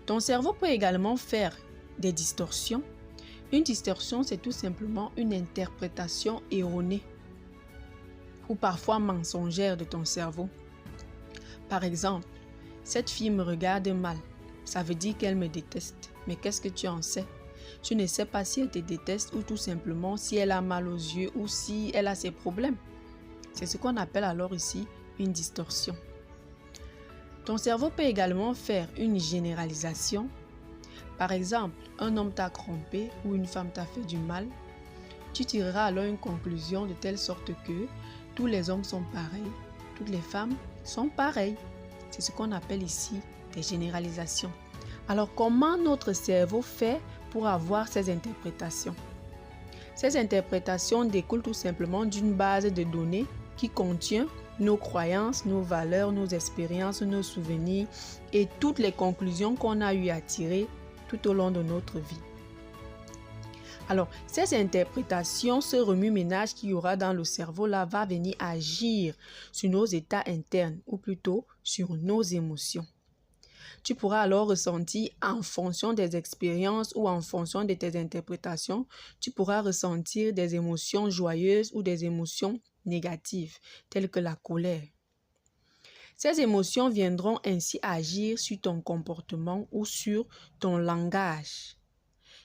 Ton cerveau peut également faire des distorsions. Une distorsion, c'est tout simplement une interprétation erronée ou parfois mensongère de ton cerveau. Par exemple, cette fille me regarde mal. Ça veut dire qu'elle me déteste. Mais qu'est-ce que tu en sais? Tu ne sais pas si elle te déteste ou tout simplement si elle a mal aux yeux ou si elle a ses problèmes. C'est ce qu'on appelle alors ici une distorsion. Ton cerveau peut également faire une généralisation. Par exemple, un homme t'a trompé ou une femme t'a fait du mal. Tu tireras alors une conclusion de telle sorte que tous les hommes sont pareils, toutes les femmes sont pareilles. C'est ce qu'on appelle ici des généralisations. Alors, comment notre cerveau fait pour avoir ces interprétations? Ces interprétations découlent tout simplement d'une base de données qui contient nos croyances, nos valeurs, nos expériences, nos souvenirs et toutes les conclusions qu'on a eu à tirer tout au long de notre vie. Alors, ces interprétations, ce remue-ménage qu'il y aura dans le cerveau là va venir agir sur nos états internes ou plutôt sur nos émotions. Tu pourras alors ressentir en fonction des expériences ou en fonction de tes interprétations, tu pourras ressentir des émotions joyeuses ou des émotions négatives, telles que la colère. Ces émotions viendront ainsi agir sur ton comportement ou sur ton langage.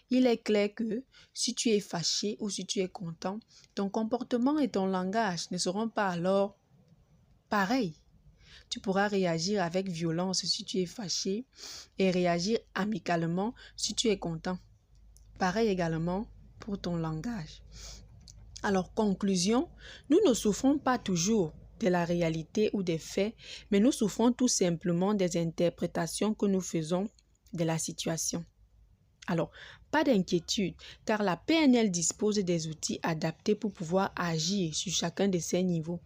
Il est clair que si tu es fâché ou si tu es content, ton comportement et ton langage ne seront pas alors pareils. Tu pourras réagir avec violence si tu es fâché et réagir amicalement si tu es content. Pareil également pour ton langage. Alors, conclusion, nous ne souffrons pas toujours de la réalité ou des faits, mais nous souffrons tout simplement des interprétations que nous faisons de la situation. Alors, pas d'inquiétude, car la PNL dispose des outils adaptés pour pouvoir agir sur chacun de ces niveaux.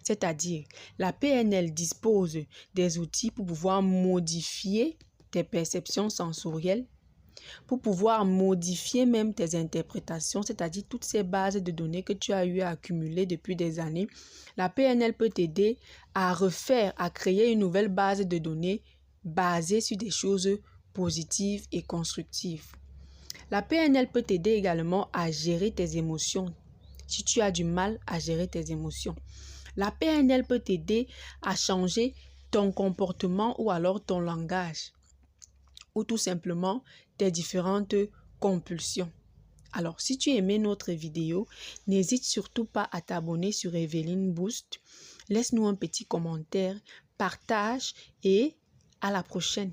C'est-à-dire, la PNL dispose des outils pour pouvoir modifier tes perceptions sensorielles, pour pouvoir modifier même tes interprétations, c'est-à-dire toutes ces bases de données que tu as eu à accumuler depuis des années. La PNL peut t'aider à refaire, à créer une nouvelle base de données basée sur des choses positives et constructives. La PNL peut t'aider également à gérer tes émotions. Si tu as du mal à gérer tes émotions, la PNL peut t'aider à changer ton comportement ou alors ton langage ou tout simplement tes différentes compulsions. Alors, si tu aimais notre vidéo, n'hésite surtout pas à t'abonner sur Evelyne Boost. Laisse-nous un petit commentaire, partage et à la prochaine.